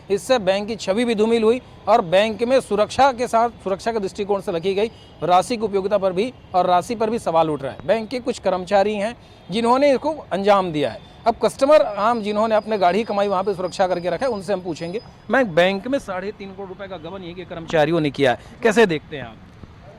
इससे बैंक की छवि भी धूमिल हुई और बैंक में सुरक्षा के साथ, सुरक्षा के दृष्टिकोण से रखी गई राशि की उपयोगिता पर भी और राशि पर भी सवाल उठ रहा है। बैंक के कुछ कर्मचारी हैं जिन्होंने इसको अंजाम दिया है। अब कस्टमर आम जिन्होंने अपने गाढ़ी कमाई वहाँ पे सुरक्षा करके रखा है, उनसे हम पूछेंगे। मैं बैंक में 3.5 करोड़ रुपए का गबन ये के कर्मचारियों ने किया है, कैसे देखते हैं आप?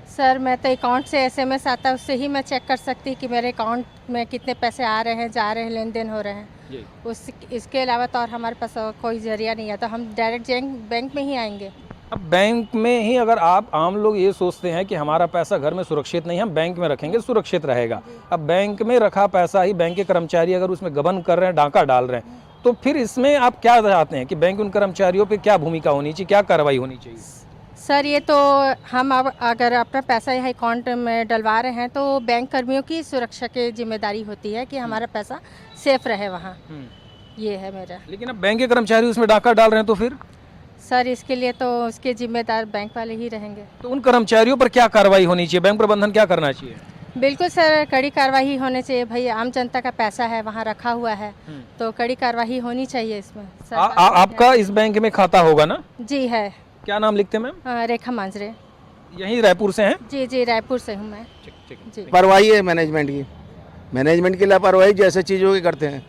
सर मैं तो अकाउंट से एसएमएस आता है, उससे ही मैं चेक कर सकती कि मेरे अकाउंट में कितने पैसे आ रहे हैं, जा रहे हैं, लेन देन हो रहे हैं जी। इसके अलावा तो और हमारे पास और कोई जरिया नहीं है, तो हम डायरेक्ट बैंक में ही आएंगे। अब बैंक में ही अगर आप आम लोग ये सोचते हैं कि हमारा पैसा घर में सुरक्षित नहीं है, हम बैंक में रखेंगे सुरक्षित रहेगा। अब बैंक में रखा पैसा ही बैंक के कर्मचारी अगर उसमें गबन कर रहे हैं, डाका डाल रहे हैं, तो फिर इसमें आप क्या चाहते हैं कि बैंक उन कर्मचारियों पे क्या भूमिका होनी चाहिए, क्या कार्रवाई होनी चाहिए? सर ये तो हम अब अगर अपना पैसा यहाँ अकाउंट में डलवा रहे हैं तो बैंक कर्मियों की सुरक्षा की जिम्मेदारी होती है कि हमारा पैसा सेफ रहे वहाँ। ये है मेरा। लेकिन अब बैंक के कर्मचारी उसमें डाका डाल रहे हैं तो फिर? सर इसके लिए तो उसके जिम्मेदार बैंक वाले ही रहेंगे। तो उन कर्मचारियों पर क्या कार्रवाई होनी चाहिए, बैंक प्रबंधन क्या करना चाहिए? बिल्कुल सर, कड़ी कार्रवाई होनी चाहिए। भाई आम जनता का पैसा है, वहाँ रखा हुआ है, तो कड़ी कार्रवाई होनी चाहिए इसमें। आपका इस बैंक में खाता होगा ना? जी है। क्या नाम लिखते हैं मैम? रेखा मांजरे। यहीं रायपुर से हैं? जी जी, रायपुर से हूँ मैं। जी। लापरवाही है मैनेजमेंट की, मैनेजमेंट की लापरवाही जैसे चीज़ों की करते हैं।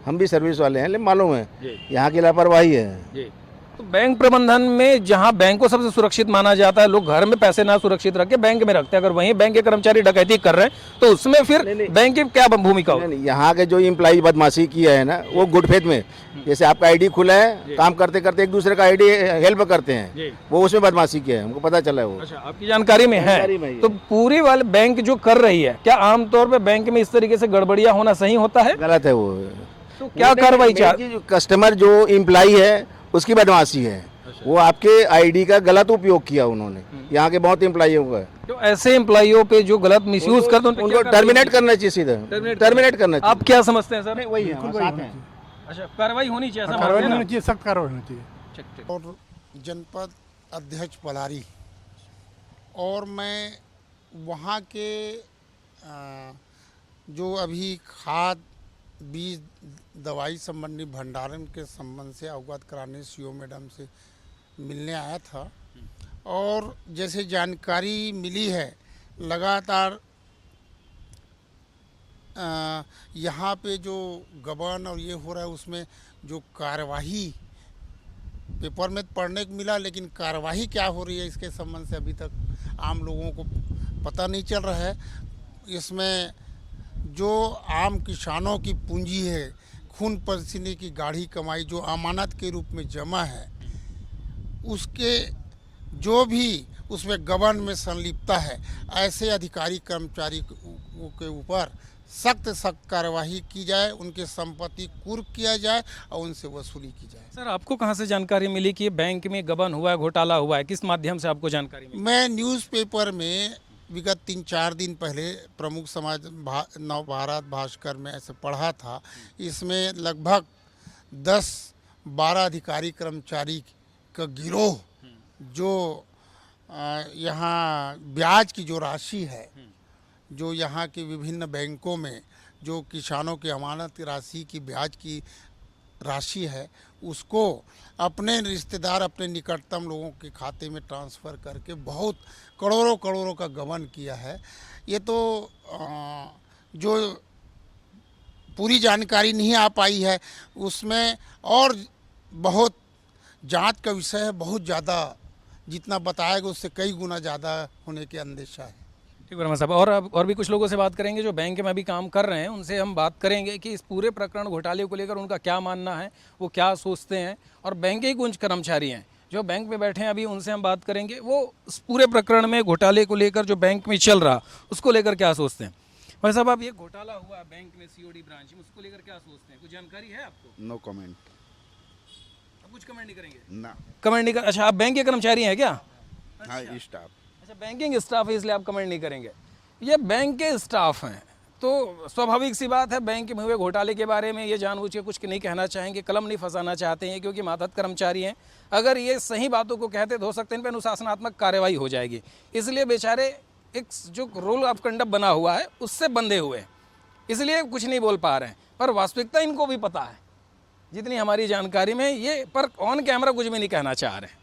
हम भी सर्विस वाले हैं, लेकिन मालूम है यहाँ की लापरवाही है। तो बैंक प्रबंधन में जहां बैंक को सबसे सुरक्षित माना जाता है, लोग घर में पैसे ना सुरक्षित रख के बैंक में रखते हैं, अगर वहीं बैंक के कर्मचारी डकैती कर रहे हैं तो उसमें फिर बैंक की क्या भूमिका होगी? यहाँ के जो एम्प्लॉय बदमाशी किया है ना, वो गुड फेथ में, जैसे आपका आईडी खुला है, काम करते करते एक दूसरे का आईडी हेल्प करते हैं, वो उसमें बदमाशी किया है, हमको पता चला है वो। अच्छा, आपकी जानकारी में है? तो पूरी वाले बैंक जो कर रही है, क्या आमतौर पर बैंक में इस तरीके से गड़बड़िया होना सही होता है? गलत है वो। तो क्या कार्रवाई चाहिए? कस्टमर जो एम्प्लॉय है उसकी बदमाशी है, वो आपके आईडी का गलत उपयोग किया उन्होंने। यहाँ के बहुत एम्प्लॉइयों का। तो ऐसे एम्प्लॉइयों पे जो गलत मिसयूज करते हैं उनको टर्मिनेट करना चाहिए, सीधा टर्मिनेट करना चाहिए। आप क्या समझते हैं सर? वही है, साथ हैं। अच्छा, कार्रवाई होनी चाहिए, ऐसा कार्रवाई मानते हैं होनी चाहिए, सख्त कार्रवाई होनी चाहिए। ना? और जनपद अध्यक्ष पलारी, और मैं वहाँ के जो अभी खाद बीज दवाई संबंधी भंडारण के संबंध से अवगत कराने सीओ मैडम से मिलने आया था। और जैसे जानकारी मिली है, लगातार यहाँ पे जो गबन और ये हो रहा है, उसमें जो कार्यवाही पेपर में पढ़ने को मिला, लेकिन कार्यवाही क्या हो रही है इसके संबंध से अभी तक आम लोगों को पता नहीं चल रहा है। इसमें जो आम किसानों की पूंजी है, खून पसीने की गाढ़ी कमाई जो अमानत के रूप में जमा है, उसके जो भी उसमें गबन में संलिप्तता है, ऐसे अधिकारी कर्मचारी के ऊपर सख्त कार्यवाही की जाए, उनके संपत्ति कुर्क किया जाए और उनसे वसूली की जाए। सर, आपको कहाँ से जानकारी मिली कि बैंक में गबन हुआ है, घोटाला हुआ है? किस माध्यम से आपको जानकारी मिली? मैं न्यूज़पेपर में विगत 3-4 दिन पहले प्रमुख समाज नवभारत भास्कर में ऐसे पढ़ा था। इसमें लगभग 10-12 अधिकारी कर्मचारी का गिरोह जो यहाँ ब्याज की जो राशि है, जो यहाँ के विभिन्न बैंकों में जो किसानों की अमानत राशि की ब्याज की राशि है, उसको अपने रिश्तेदार, अपने निकटतम लोगों के खाते में ट्रांसफ़र करके बहुत करोड़ों का गबन किया है। ये तो जो पूरी जानकारी नहीं आ पाई है, उसमें और बहुत जांच का विषय है, बहुत ज़्यादा, जितना बताएगा उससे कई गुना ज़्यादा होने के अंदेशा है। ठीक है साहब, और भी कुछ लोगों से बात करेंगे जो बैंक में अभी काम कर रहे हैं, उनसे हम बात करेंगे कि इस पूरे प्रकरण घोटाले को लेकर उनका क्या मानना है, वो क्या सोचते हैं। और बैंक के ही कुछ कर्मचारी हैं जो बैंक में बैठे हैं अभी, उनसे हम बात करेंगे, वो इस पूरे प्रकरण में घोटाले को लेकर जो बैंक में चल रहा उसको लेकर क्या सोचते हैं। भाई साहब, आप ये घोटाला हुआ बैंक में सीओडी ब्रांच में, उसको लेकर क्या सोचते हैं? कुछ जानकारी है आपको? No comment. आप कुछ कमेंट नहीं करेंगे? ना कमेंट नहीं कर? अच्छा, आप बैंक के कर्मचारी हैं क्या? हाँ, स्टाफ। अच्छा, बैंकिंग स्टाफ है, इसलिए आप कमेंट नहीं करेंगे। ये बैंक के स्टाफ हैं तो स्वाभाविक सी बात है, बैंक में हुए घोटाले के बारे में ये जानबूझ के कुछ नहीं कहना चाहेंगे, कलम नहीं फंसाना चाहते हैं, क्योंकि मातहत कर्मचारी हैं। अगर ये सही बातों को कहते तो हो सकते हैं इन पर अनुशासनात्मक कार्रवाई हो जाएगी, इसलिए बेचारे एक जो रूल ऑफ कंडक्ट बना हुआ है उससे बंधे हुए हैं, इसलिए कुछ नहीं बोल पा रहे हैं। पर वास्तविकता इनको भी पता है, जितनी हमारी जानकारी में ये, पर ऑन कैमरा कुछ भी नहीं कहना चाह रहे हैं।